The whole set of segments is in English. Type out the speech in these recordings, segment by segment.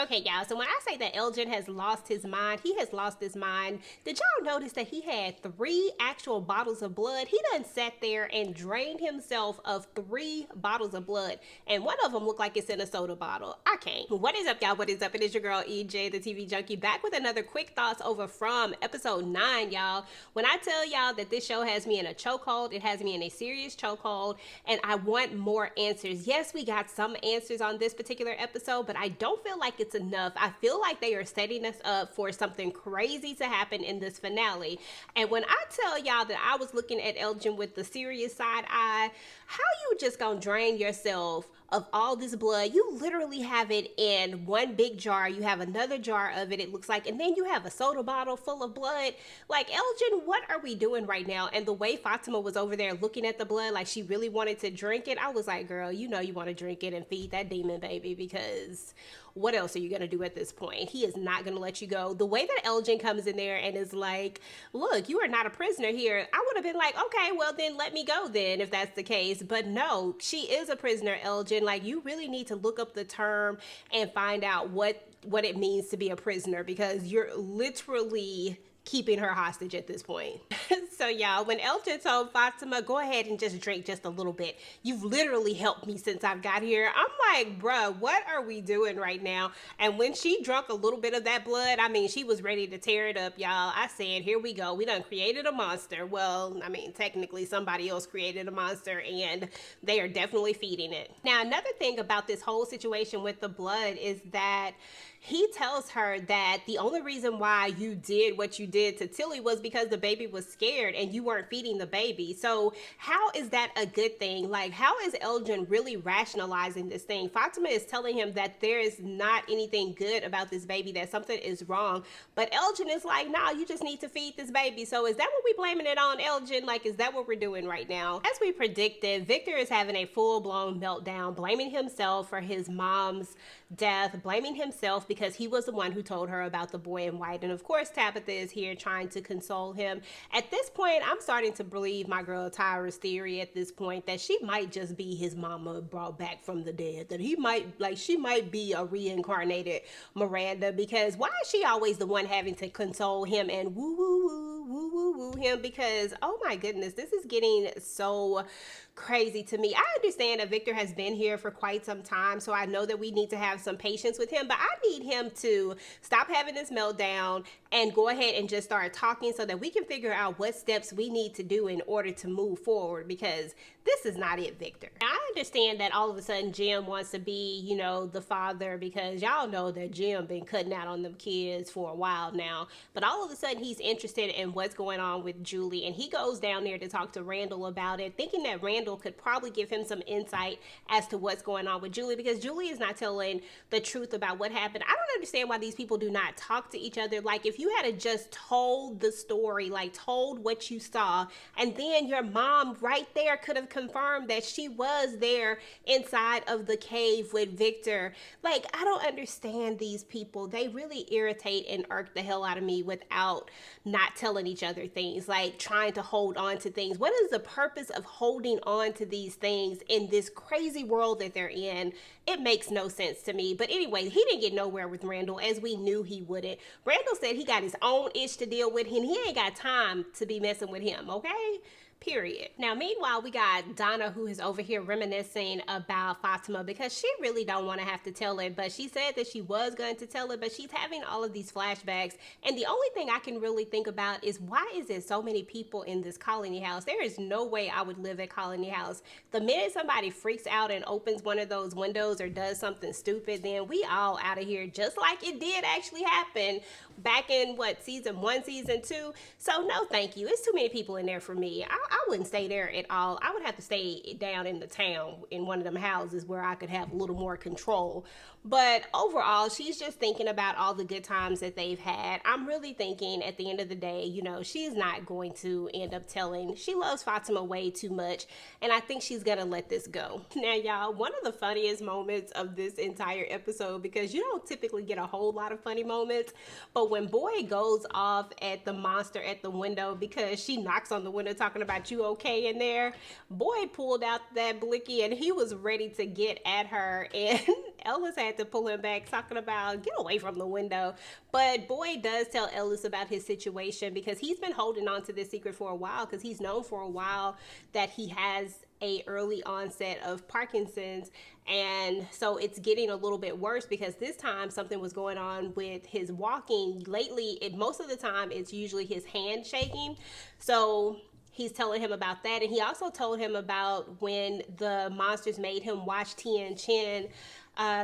Okay, y'all, so when I say that Elgin has lost his mind, he has lost his mind. Did y'all notice that he had 3 actual bottles of blood? He done sat there and drained himself of 3 bottles of blood, and one of them looked like it's in a soda bottle. I can't. What is up, y'all? What is up? It is your girl, EJ, the TV Junkie, back with another quick thoughts over from episode 9, y'all. When I tell y'all that this show has me in a chokehold, it has me in a serious chokehold, and I want more answers. Yes, we got some answers on this particular episode, but I don't feel like it's enough. I feel like they are setting us up for something crazy to happen in this finale. And when I tell y'all that I was looking at Elgin with the serious side eye, how you just gonna drain yourself of all this blood? You literally have it in one big jar. You have another jar of it, it looks like, and then you have a soda bottle full of blood. Like, Elgin, what are we doing right now? And the way Fatima was over there looking at the blood like she really wanted to drink it, I was like, girl, you know you want to drink it and feed that demon baby, because what else are you going to do at this point? He is not going to let you go. The way that Elgin comes in there and is like, look, you are not a prisoner here, I would have been like, okay, well then let me go then if that's the case. But no, she is a prisoner, Elgin. Like, you really need to look up the term and find out what it means to be a prisoner, because you're literally keeping her hostage at this point. So y'all, when Elgin told Fatima, go ahead and just drink just a little bit, you've literally helped me since I've got here, I'm like, bruh, what are we doing right now? And when she drunk a little bit of that blood, I mean, she was ready to tear it up, y'all. I said, here we go. We done created a monster. Well, I mean, technically somebody else created a monster, and they are definitely feeding it. Now, another thing about this whole situation with the blood is that he tells her that the only reason why you did what you did to Tilly was because the baby was scared and you weren't feeding the baby. So how is that a good thing? Like, how is Elgin really rationalizing this thing? Fatima is telling him that there is not anything good about this baby, that something is wrong. But Elgin is like, nah, you just need to feed this baby. So is that what we blaming it on, Elgin? Like, is that what we're doing right now? As we predicted, Victor is having a full-blown meltdown, blaming himself for his mom's death, blaming himself because he was the one who told her about the boy in white. And of course, Tabitha is here trying to console him. At this point, I'm starting to believe my girl Tyra's theory at this point, that she might just be his mama brought back from the dead, that he might, like, she might be a reincarnated Miranda, because why is she always the one having to console him and woo woo woo woo woo woo him? Because, oh my goodness, this is getting so crazy to me. I understand that Victor has been here for quite some time, so I know that we need to have some patience with him, but I need him to stop having this meltdown and go ahead and just start talking so that we can figure out what steps we need to do in order to move forward, because this is not it, Victor. I understand that all of a sudden Jim wants to be, you know, the father, because y'all know that Jim been cutting out on them kids for a while now, but all of a sudden he's interested in what's going on with Julie, and he goes down there to talk to Randall about it, thinking that Randall could probably give him some insight as to what's going on with Julie, because Julie is not telling the truth about what happened. I don't understand why these people do not talk to each other. Like, if you had just told the story, like told what you saw, and then your mom right there could have confirmed that she was there inside of the cave with Victor. Like, I don't understand these people. They really irritate and irk the hell out of me without not telling each other things, like trying to hold on to things. What is the purpose of holding on to these things in this crazy world that they're in? It makes no sense to me. But anyway, he didn't get nowhere with Randall, as we knew he wouldn't. Randall said he got his own ish to deal with, and he ain't got time to be messing with him, okay? Period. Now, meanwhile, we got Donna, who is over here reminiscing about Fatima, because she really don't want to have to tell it, but she said that she was going to tell it, but she's having all of these flashbacks, and the only thing I can really think about is, why is there so many people in this colony house? There is no way I would live at colony house. The minute somebody freaks out and opens one of those windows or does something stupid, then we all out of here, just like it did actually happen back in, what, season 1, season 2. So no thank you. It's too many people in there for me. I wouldn't stay there at all. I would have to stay down in the town in one of them houses where I could have a little more control. But overall, she's just thinking about all the good times that they've had. I'm really thinking at the end of the day, you know, she's not going to end up telling. She loves Fatima way too much, and I think she's gonna let this go. Now, y'all, one of the funniest moments of this entire episode, because you don't typically get a whole lot of funny moments, but when Boy goes off at the monster at the window, because she knocks on the window talking about about you okay in there. Boyd pulled out that blicky and he was ready to get at her, and Ellis had to pull him back, talking about get away from the window. But Boyd does tell Ellis about his situation because he's been holding on to this secret for a while, because he's known for a while that he has a early onset of Parkinson's, and so it's getting a little bit worse because this time something was going on with his walking. Lately, most of the time it's usually his hand shaking. So he's telling him about that, and he also told him about when the monsters made him watch Tien Chen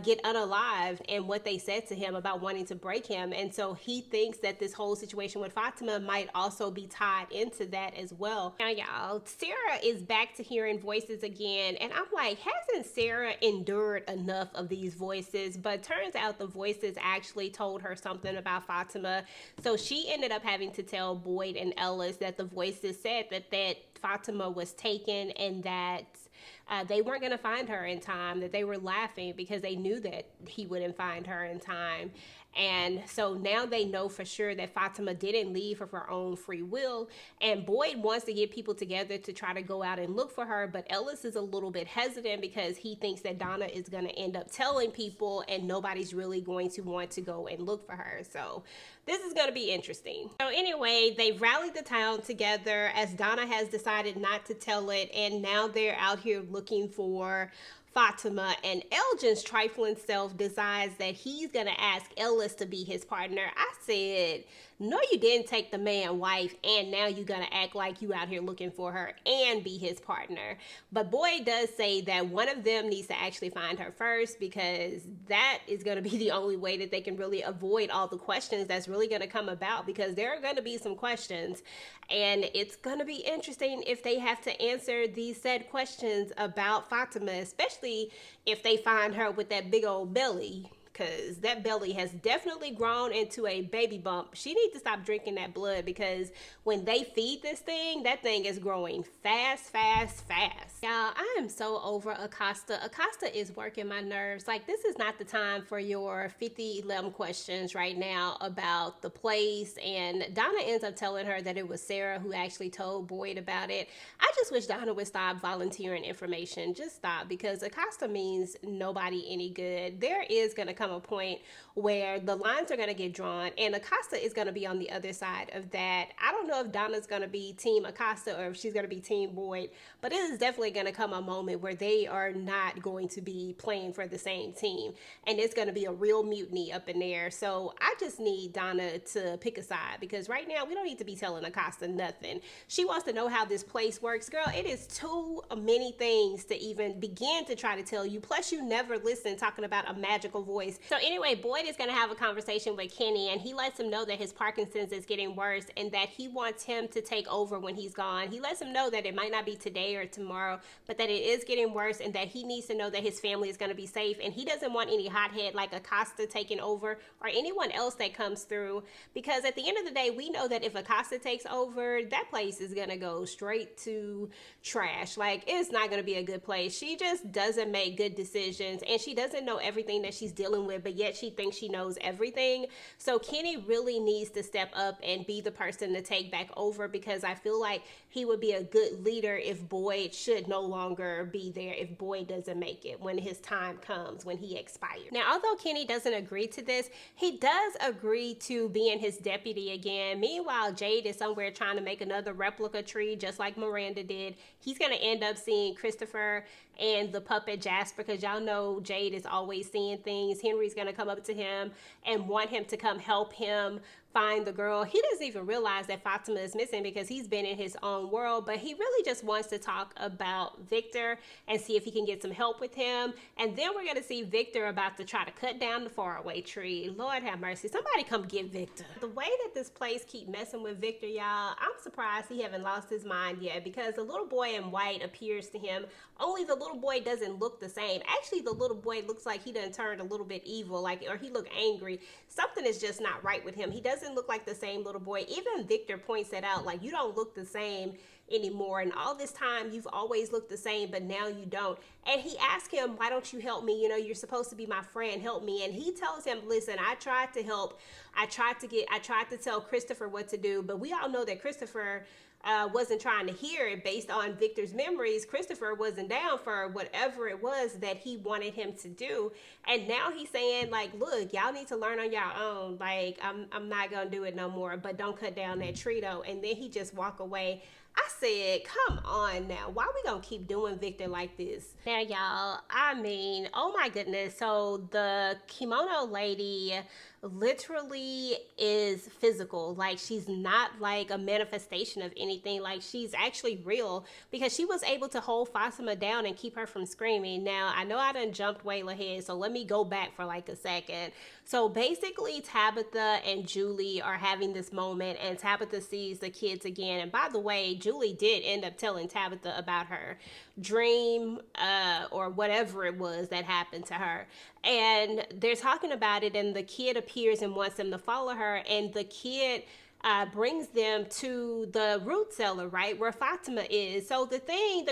get unalived and what they said to him about wanting to break him. And so he thinks that this whole situation with Fatima might also be tied into that as well. Now, y'all, Sarah is back to hearing voices again, and I'm like, hasn't Sarah endured enough of these voices? But turns out the voices actually told her something about Fatima. So she ended up having to tell Boyd and Ellis that the voices said that Fatima was taken, and that they weren't going to find her in time, that they were laughing because they knew that he wouldn't find her in time. And so now they know for sure that Fatima didn't leave of her own free will. And Boyd wants to get people together to try to go out and look for her. But Ellis is a little bit hesitant because he thinks that Donna is going to end up telling people and nobody's really going to want to go and look for her. So this is going to be interesting. So anyway, they've rallied the town together as Donna has decided not to tell it. And now they're out here looking for Fatima, and Elgin's trifling self decides that he's gonna ask Ellis to be his partner. I said, no, you didn't take the man wife, and now you're gonna act like you out here looking for her and be his partner. But Boyd does say that one of them needs to actually find her first, because that is gonna be the only way that they can really avoid all the questions that's really gonna come about, because there are gonna be some questions, and it's gonna be interesting if they have to answer these said questions about Fatima, especially if they find her with that big old belly, because that belly has definitely grown into a baby bump. She needs to stop drinking that blood, because when they feed this thing, that thing is growing fast, fast, fast. Y'all, I am so over Acosta. Acosta is working my nerves. Like, this is not the time for your 50-11 questions right now about the place. And Donna ends up telling her that it was Sarah who actually told Boyd about it. I just wish Donna would stop volunteering information. Just stop, because Acosta means nobody any good. There is going to come a point where the lines are going to get drawn, and Acosta is going to be on the other side of that. I don't know if Donna's going to be team Acosta or if she's going to be team Boyd, but it is definitely going to come a moment where they are not going to be playing for the same team, and it's going to be a real mutiny up in there. So I just need Donna to pick a side, because right now we don't need to be telling Acosta nothing. She wants to know how this place works. Girl, it is too many things to even begin to try to tell you, plus you never listen, talking about a magical voice. So anyway, Boyd is going to have a conversation with Kenny, and he lets him know that his Parkinson's is getting worse and that he wants him to take over when he's gone. He lets him know that it might not be today or tomorrow, but that it is getting worse, and that he needs to know that his family is going to be safe, and he doesn't want any hothead like Acosta taking over or anyone else that comes through, because at the end of the day, we know that if Acosta takes over, that place is going to go straight to trash. Like, it's not going to be a good place. She just doesn't make good decisions, and she doesn't know everything that she's dealing with, but yet she thinks she knows everything. So Kenny really needs to step up and be the person to take back over, because I feel like he would be a good leader if Boyd should no longer be there, if Boyd doesn't make it when his time comes, when he expires. Now, although Kenny doesn't agree to this, he does agree to being his deputy again. Meanwhile, Jade is somewhere trying to make another replica tree, just like Miranda did. He's going to end up seeing Christopher and the puppet Jasper, because y'all know Jade is always seeing things. Henry's going to come up to him and want him to come help him find the girl. He doesn't even realize that Fatima is missing because he's been in his own world, but he really just wants to talk about Victor and see if he can get some help with him. And then we're going to see Victor about to try to cut down the faraway tree. Lord have mercy. Somebody come get Victor. The way that this place keep messing with Victor, y'all, I'm surprised he haven't lost his mind yet, because the little boy in white appears to him, only the little boy doesn't look the same. Actually, the little boy looks like he done turned a little bit evil, like, or he looked angry. Something is just not right with him. He doesn't look like the same little boy. Even Victor points that out, like, you don't look the same anymore, and all this time you've always looked the same, but now you don't. And he asked him, why don't you help me? You know, you're supposed to be my friend, help me. And he tells him, listen, I tried to help. I tried to tell Christopher what to do, but we all know that Christopher wasn't trying to hear it based on Victor's memories. Christopher wasn't down for whatever it was that he wanted him to do. And now he's saying, like, look, y'all need to learn on your own. Like, I'm not going to do it no more, but don't cut down that tree though. And then he just walk away. I said, come on now. Why we gonna keep doing Victor like this? Now, y'all, I mean, oh my goodness. So the kimono lady literally is physical. Like, she's not like a manifestation of anything. Like, she's actually real because she was able to hold Fatima down and keep her from screaming. Now, I know I done jumped way ahead, so let me go back for like a second. So basically, Tabitha and Julie are having this moment, and Tabitha sees the kids again. And by the way, Julie did end up telling Tabitha about her dream or whatever it was that happened to her. And they're talking about it, and the kid appears and wants them to follow her. And the kid brings them to the root cellar, right, where Fatima is. So the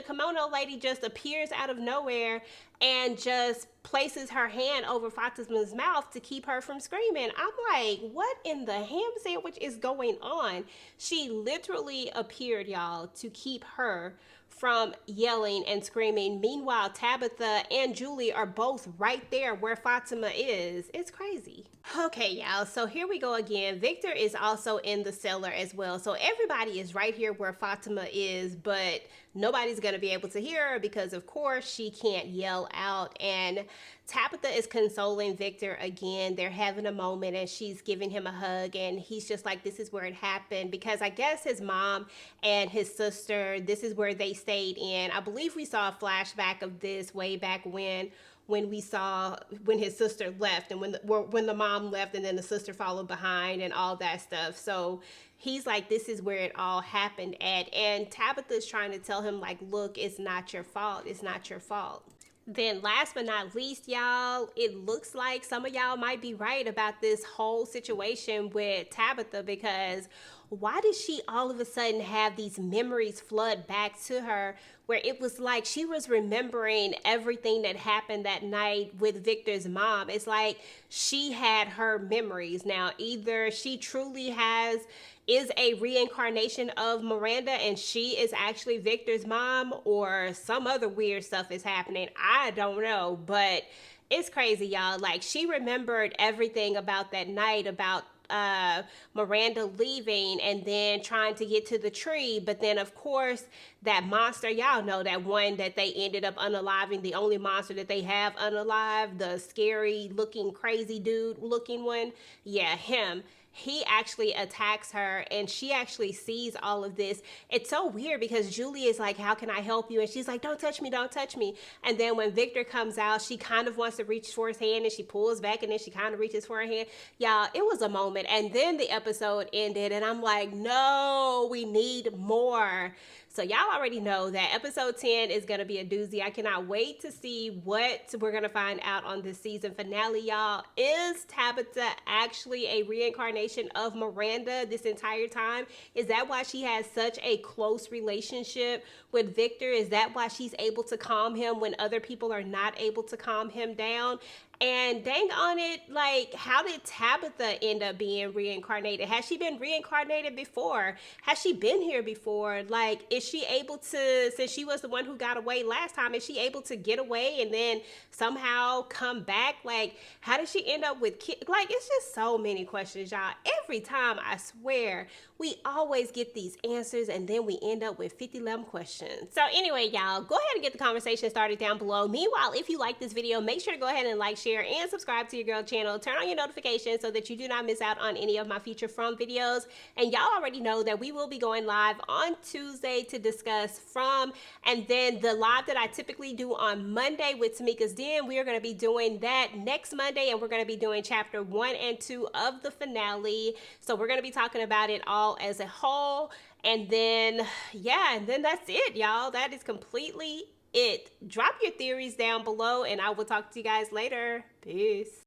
kimono lady just appears out of nowhere and just places her hand over Fatima's mouth to keep her from screaming. I'm like, what in the ham sandwich is going on? She literally appeared, y'all, to keep her from yelling and screaming. Meanwhile, Tabitha and Julie are both right there where Fatima is. It's crazy. Okay, y'all, so here we go again. Victor is also in the cellar as well. So everybody is right here where Fatima is, but nobody's going to be able to hear her because, of course, she can't yell out. And Tabitha is consoling Victor again. They're having a moment, and she's giving him a hug, and he's just like, this is where it happened, because I guess his mom and his sister, this is where they stayed in. I believe we saw a flashback of this way back when his sister left, and when the mom left, and then the sister followed behind and all that stuff. So he's like, this is where it all happened at. And Tabitha's trying to tell him, like, look, it's not your fault. It's not your fault. Then last but not least, y'all, it looks like some of y'all might be right about this whole situation with Tabitha, because why did she all of a sudden have these memories flood back to her where it was like she was remembering everything that happened that night with Victor's mom? It's like she had her memories. Now, either she truly is a reincarnation of Miranda and she is actually Victor's mom, or some other weird stuff is happening. I don't know, but it's crazy, y'all. Like, she remembered everything about that night, about Miranda leaving and then trying to get to the tree. But then, of course, that monster, y'all know, that one that they ended up unaliving, the only monster that they have unalive, the scary looking, crazy dude looking one. Yeah, him. He actually attacks her, and she actually sees all of this. It's so weird because Julie is like, how can I help you? And she's like, don't touch me, don't touch me. And then when Victor comes out, she kind of wants to reach for his hand, and she pulls back, and then she kind of reaches for her hand. Y'all, it was a moment. And then the episode ended, and I'm like, no, we need more. So y'all already know that episode 10 is going to be a doozy. I cannot wait to see what we're going to find out on this season finale, y'all. Is Tabitha actually a reincarnation of Miranda this entire time? Is that why she has such a close relationship with Victor? Is that why she's able to calm him when other people are not able to calm him down? And dang on it, like, how did Tabitha end up being reincarnated? Has she been reincarnated before? Has she been here before? Like, is she able to, since she was the one who got away last time, is she able to get away and then somehow come back? Like, how did she end up with kids? Like, it's just so many questions, y'all. Every time, I swear, we always get these answers and then we end up with 50 questions. So anyway, y'all, go ahead and get the conversation started down below. Meanwhile, if you like this video, make sure to go ahead and like, share, and subscribe to your girl channel. Turn on your notifications so that you do not miss out on any of my future From videos. And y'all already know that we will be going live on Tuesday to discuss From, and then the live that I typically do on Monday with Tamika's Den, we are going to be doing that next Monday, and we're going to be doing chapter 1 and 2 of the finale. So we're going to be talking about it all as a whole, and then yeah, and then that's it, y'all. That is completely it. Drop your theories down below, and I will talk to you guys later. Peace.